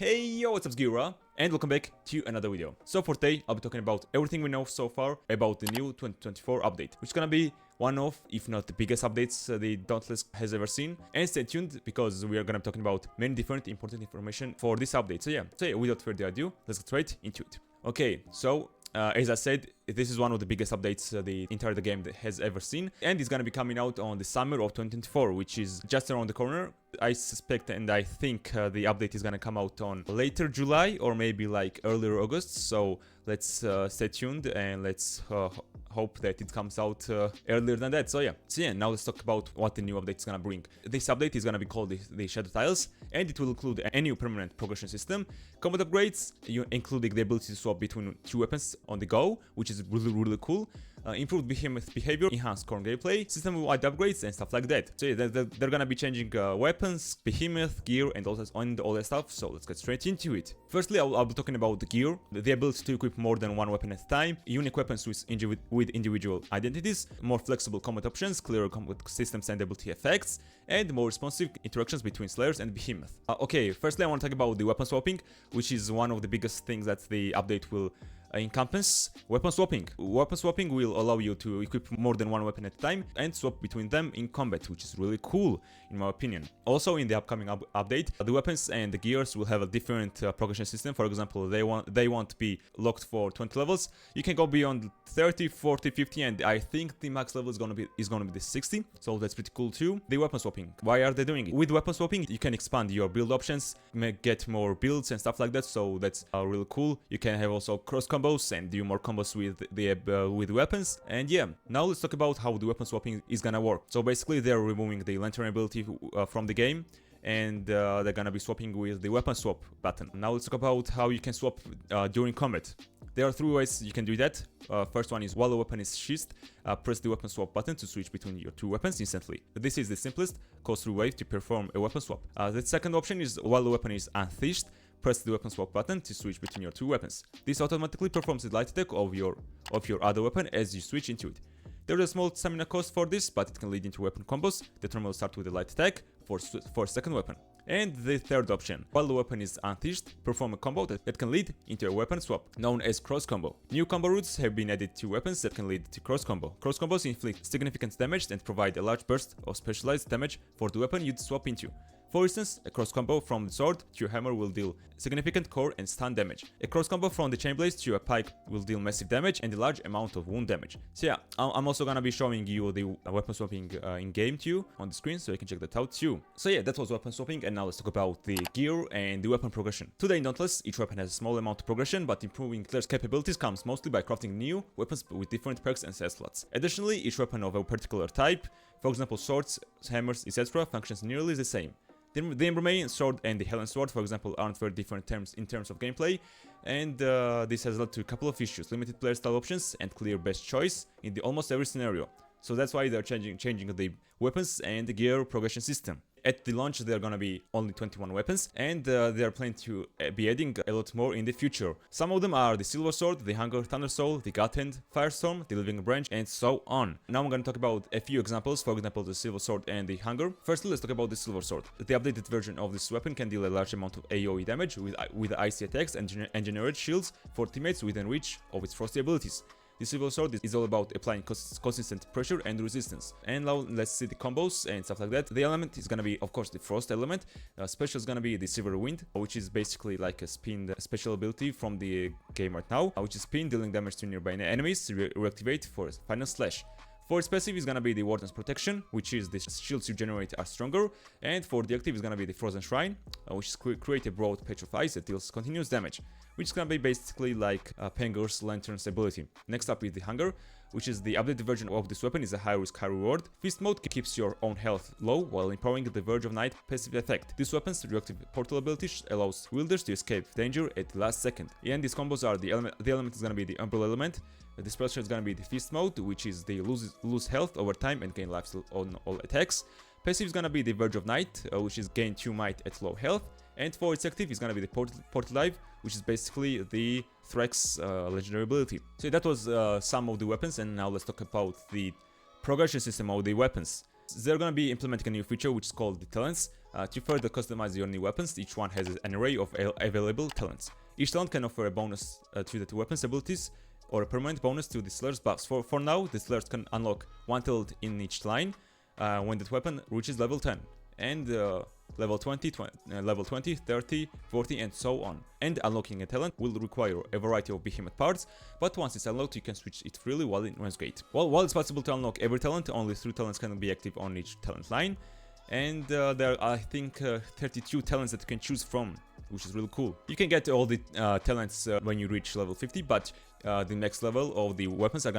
Hey yo, what's up, GioEra, and welcome back to another video. So for today, I'll be talking about everything we know so far about the new 2024 update, which is gonna be one of, if not the biggest updates the Dauntless has ever seen. And stay tuned, because we are gonna be talking about many different important information for this update. So yeah, without further ado, let's get straight into it. Okay, so as I said, this is one of the biggest updates the entire game has ever seen, and it's gonna be coming out on the summer of 2024, which is just around the corner. I suspect and I think the update is gonna come out on later July or maybe like earlier August. So let's stay tuned and let's hope that it comes out earlier than that. So yeah, now let's talk about what the new update is gonna bring. This update is gonna be called the Shadow Tiles, and it will include a new permanent progression system, combat upgrades, including the ability to swap between two weapons on the go, which is really cool. Improved behemoth behavior, enhanced core gameplay, system-wide upgrades, and stuff like that. So yeah, they're gonna be changing weapons, behemoth, gear, and all that stuff. So let's get straight into it. Firstly, I'll be talking about the gear, the ability to equip more than one weapon at a time, unique weapons with individual identities, more flexible combat options, clearer combat systems and ability effects, and more responsive interactions between Slayers and Behemoth. Okay, firstly, I want to talk about the weapon swapping, which is one of the biggest things that the update will encompass. Weapon swapping. Weapon swapping will allow you to equip more than one weapon at a time and swap between them in combat, which is really cool in my opinion. Also, in the upcoming update, the weapons and the gears will have a different progression system. For example, they won't be locked for 20 levels. You can go beyond 30, 40, 50, and I think the max level is gonna be the 60. So that's pretty cool too. The weapon swapping. Why are they doing it? With weapon swapping, you can expand your build options, get more builds and stuff like that. So that's really cool. You can have also cross combos and do more combos with weapons. And yeah, now let's talk about how the weapon swapping is gonna work. So basically, they're removing the lantern ability from the game, and they're gonna be swapping with the weapon swap button. Now let's talk about how you can swap during combat. There are three ways you can do that. First one is while the weapon is sheathed, press the weapon swap button to switch between your two weapons instantly. This is the simplest cost-through way to perform a weapon swap. The second option is while the weapon is unsheathed, press the weapon swap button to switch between your two weapons. This automatically performs the light attack of your other weapon as you switch into it. There is a small stamina cost for this, but it can lead into weapon combos that normally start with a light attack for second weapon. And the third option, while the weapon is unsheathed, perform a combo that can lead into a weapon swap, known as cross combo. New combo routes have been added to weapons that can lead to cross combo. Cross combos inflict significant damage and provide a large burst of specialized damage for the weapon you'd swap into. For instance, a cross combo from the sword to a hammer will deal significant core and stun damage. A cross combo from the chain blades to a pike will deal massive damage and a large amount of wound damage. So yeah, I'm also gonna be showing you the weapon swapping in game too on the screen, so you can check that out too. So yeah, that was weapon swapping, and now let's talk about the gear and the weapon progression. Today in Dauntless, each weapon has a small amount of progression, but improving players' capabilities comes mostly by crafting new weapons with different perks and set slots. Additionally, each weapon of a particular type, for example swords, hammers, etc., functions nearly the same. The Embramain sword and the Helen sword, for example, aren't very different in terms of gameplay, and this has led to a couple of issues: limited playstyle options and clear best choice in almost every scenario. So that's why they're changing the weapons and the gear progression system. At the launch, there are gonna be only 21 weapons, and they're planning to be adding a lot more in the future. Some of them are the Silver Sword, the Hunger, Thunder Soul, the God Hand, Firestorm, the Living Branch, and so on. Now I'm gonna talk about a few examples, for example the Silver Sword and the Hunger. Firstly, let's talk about the Silver Sword. The updated version of this weapon can deal a large amount of AoE damage with icy attacks and generate shields for teammates within reach of its frosty abilities. The Silver Sword is all about applying consistent pressure and resistance. And now let's see the combos and stuff like that. The element is gonna be, of course, the Frost element. Special is gonna be the Silver Wind, which is basically like a spin special ability from the game right now, which is spin, dealing damage to nearby enemies, reactivate for a final slash. For its passive is gonna be the Warden's Protection, which is the shields you generate are stronger, and for the active is gonna be the Frozen Shrine, which is create a broad patch of ice that deals continuous damage, which is gonna be basically like Penguin's Lantern's ability. Next up is the Hunger, which is the updated version of this weapon, is a high risk, high reward. Feast mode keeps your own health low while empowering the Verge of Night passive effect. This weapon's reactive portal ability allows wielders to escape danger at the last second. And these combos are the element is gonna be the Umbrella element. The special is gonna be the Feast mode, which is the lose health over time and gain lifesteal on all attacks. Passive is gonna be the Verge of Night, which is gain 2 might at low health. And for its active is gonna be the Portal Dive, which is basically the Threx legendary ability. So that was some of the weapons, and now let's talk about the progression system of the weapons. They're gonna be implementing a new feature which is called the talents. To further customize your new weapons, each one has an array of available talents. Each talent can offer a bonus to the weapon's abilities or a permanent bonus to the slayer's buffs. For now, the slayers can unlock one talent in each line when that weapon reaches level 10. And level 20, level 20, 30, 40, and so on. And unlocking a talent will require a variety of behemoth parts, but once it's unlocked, you can switch it freely while in runs gate. While it's possible to unlock every talent, only 3 talents can be active on each talent line. And there are, I think, 32 talents that you can choose from, which is really cool. You can get all the talents when you reach level 50, but the next level of the weapons is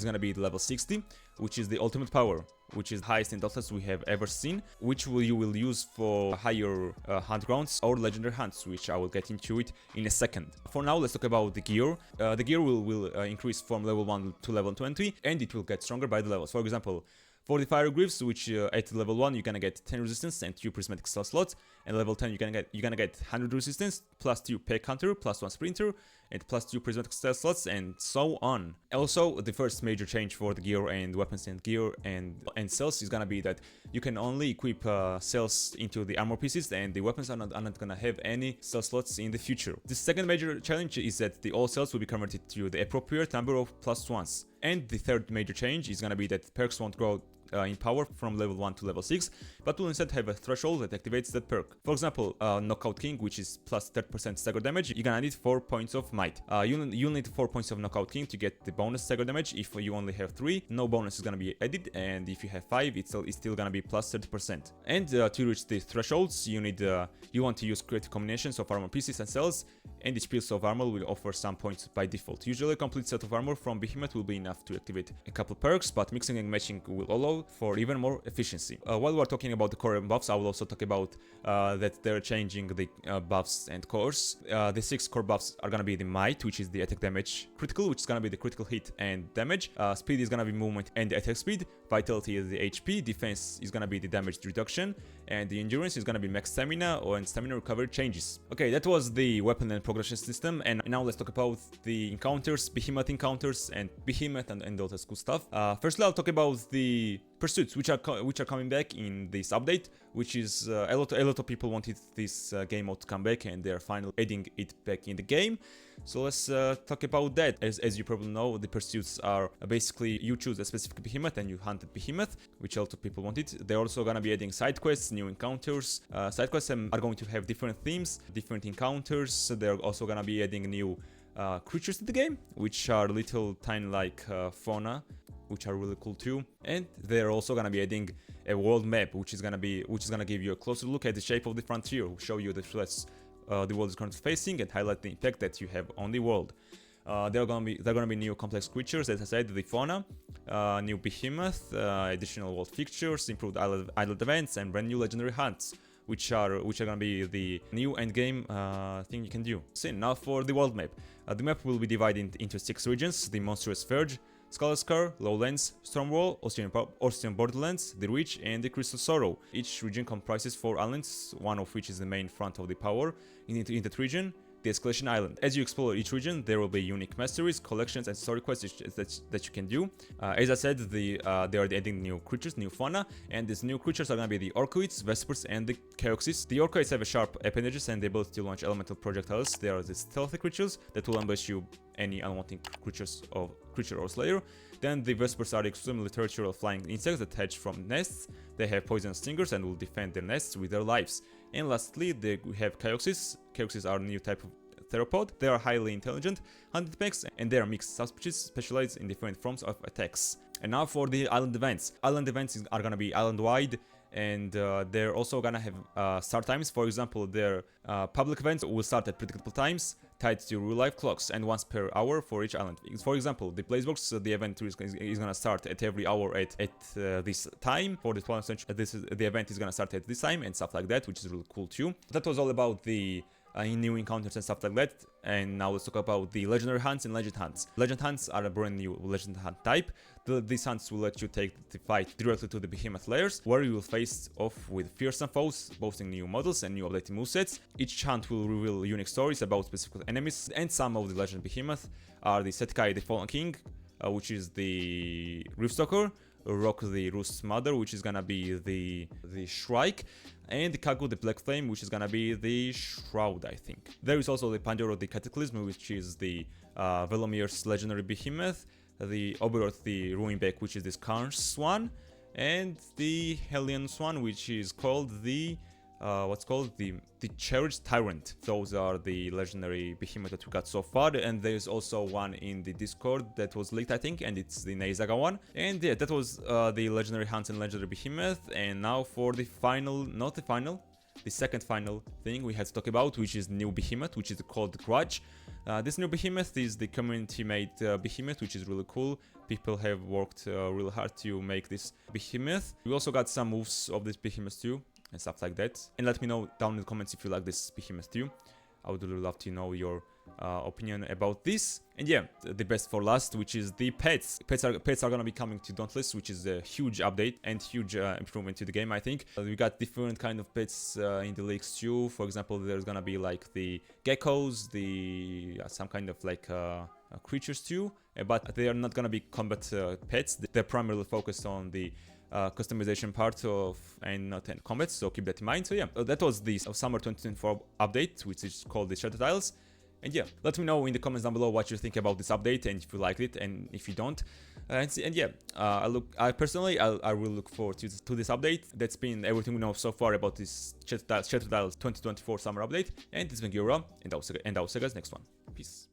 gonna be level 60, which is the ultimate power, which is the highest in Dauntless we have ever seen, which you will use for higher hunt grounds or legendary hunts, which I will get into it in a second. For now, let's talk about the gear. The gear will increase from level 1 to level 20, and it will get stronger by the levels. For example, for the fire griffs, which at level 1 you're gonna get 10 resistance and 2 prismatic cell slots, and level 10 you're gonna get 100 resistance plus 2 peck hunter plus 1 sprinter and plus 2 prismatic cell slots, and so on. Also, the first major change for the gear and weapons and gear and cells is gonna be that you can only equip cells into the armor pieces, and the weapons are not gonna have any cell slots in the future. The second major challenge is that all cells will be converted to the appropriate number of +1s. And the third major change is gonna be that perks won't grow in power from level 1 to level 6, but will instead have a threshold that activates that perk. For example, Knockout King, which is plus 30% stagger damage, you're gonna need 4 points of might. You'll need 4 points of Knockout King to get the bonus stagger damage. If you only have 3, no bonus is gonna be added, and if you have 5, it's still gonna be plus 30%. And to reach the thresholds, you want to use creative combinations of armor pieces and cells, and each piece of armor will offer some points by default. Usually a complete set of armor from Behemoth will be enough to activate a couple perks, but mixing and matching will allow for even more efficiency. While we're talking about the core buffs, I will also talk about that they're changing the buffs and cores. The 6 core buffs are gonna be the might, which is the attack damage, critical, which is gonna be the critical hit and damage, speed is gonna be movement and attack speed, vitality is the HP, defense is gonna be the damage reduction, and the endurance is gonna be max stamina and stamina recovery changes. Okay, that was the weapon and progression system, and now let's talk about the encounters, behemoth encounters, and behemoth and all that cool stuff. Firstly, I'll talk about the pursuits, which are coming back in this update, which is a lot of people wanted this game mode to come back, and they're finally adding it back in the game. So let's talk about that. As you probably know, the pursuits are basically you choose a specific behemoth and you hunt the behemoth, which a lot of people wanted. They're also gonna be adding side quests, new encounters. Side quests are going to have different themes, different encounters. They're also gonna be adding new creatures to the game, which are little tiny like fauna, which are really cool too. And they're also gonna be adding a world map, which is gonna give you a closer look at the shape of the frontier, show you the threats the world is currently facing, and highlight the impact that you have on the world. There are gonna be new complex creatures, as I said, the fauna, new behemoth, additional world fixtures, improved island events, and brand new legendary hunts, which are gonna be the new endgame thing you can do. So now for the world map. The map will be divided into 6 regions: the Monstrous Verge, Scar, Lowlands, Stormwall, Ocean Borderlands, The Reach, and the Crystal Sorrow. Each region comprises 4 islands, one of which is the main front of the power in that region, the Escalation Island. As you explore each region, there will be unique masteries, collections, and story quests that you can do. As I said, they are adding new creatures, new fauna, and these new creatures are gonna be the Orcoids, Vespers, and the Chaoxes. The Orcoids have a sharp appendages and the ability to launch elemental projectiles. They are the stealthy creatures that will ambush you any unwanted creature or slayer. Then the Vespers are extremely territorial flying insects that hatch from nests. They have poison stingers and will defend their nests with their lives. And lastly, we have Chaoxes. Chaoxes are a new type of theropod. They are highly intelligent, hunted mechs, and they are mixed subspecies specialized in different forms of attacks. And now for the island events. Island events are gonna be island-wide, and they're also gonna have start times. For example, their public events will start at predictable times tied to real-life clocks, and once per hour for each island. For example, the Blazeworks, the event is gonna start at every hour at this time. For the 12th century, the event is gonna start at this time, and stuff like that, which is really cool too. That was all about the new encounters and stuff like that. And now let's talk about the legendary hunts and legend hunts. Legend hunts are a brand new legend hunt type. These hunts will let you take the fight directly to the behemoth layers, where you will face off with fearsome foes, boasting new models and new updated movesets. Each hunt will reveal unique stories about specific enemies, and some of the legend behemoth are the Setkai the Fallen King, which is the Riftstalker, rock the Roost Mother, which is gonna be the Shrike, and the Kagu the Black Flame, which is gonna be the Shroud, I think. There is also the Pandora the Cataclysm, which is the Velomir's legendary behemoth, the Overjoyed the Ruinbeck, which is this Karn's Swan, and the Hellion Swan, which is called the the Cherished Tyrant. Those are the legendary behemoth that we got so far, and there's also one in the Discord that was leaked, I think, and it's the Neizaga one. And yeah, that was the legendary Hunt and legendary behemoth. And now for the final, not the final, the second final thing we had to talk about, which is new behemoth, which is called Grudge. This new behemoth is the community-made behemoth, which is really cool. People have worked really hard to make this behemoth. We also got some moves of this behemoth too, and stuff like that. And let me know down in the comments if you like this behemoth too. I would really love to know your opinion about this. And yeah, the best for last, which is the pets. Pets are gonna be coming to Dauntless, which is a huge update and huge improvement to the game, I think. We got different kind of pets in the leaks too. For example, there's gonna be like the geckos, the some kind of like creatures too, but they are not gonna be combat pets. They're primarily focused on the customization part of and not in combat, so keep that in mind. So yeah, that was the summer 2024 update, which is called the Shadow Tiles. And yeah, let me know in the comments down below what you think about this update and if you liked it and if you don't. And yeah, I personally will look forward to this update. That's been everything we know so far about this Shadow Tiles 2024 summer update. And this has been GioEra, and I'll see you guys next one. Peace.